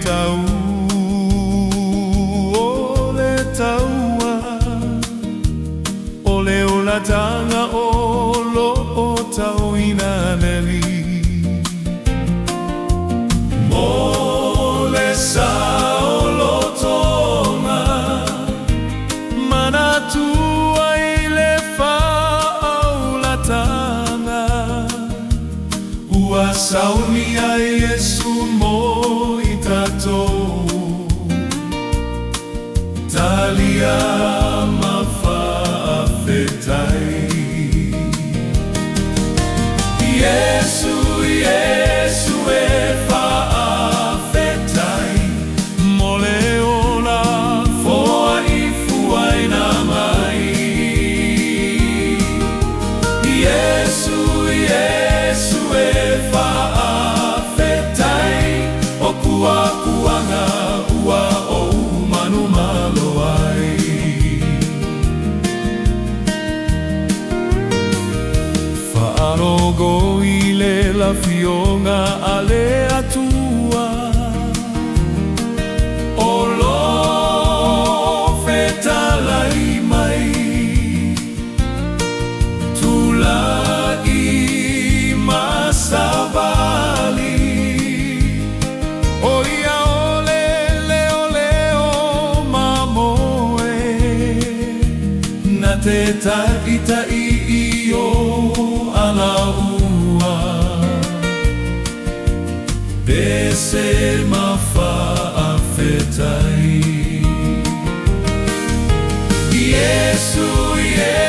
tau, ole taua, ole ola tanga olo o tau ina neli. Mole sa olo tonga, mana tua ile fa aula tanga. Ua sauni a Yesu mo itato, talia mafafetai. Yesu, Yesu e faafetai, mole ona foa ifuai na mai. Yesu, Yesu e faafetai, o kuanga ua o manu maloai. Whaanogo i le la fionga a le atua, o lo fetalai mai, tula i masavali. O ia ole leo leo mamoe, na te taita i o ala ua, dese mafafetai. Yesu, Yesu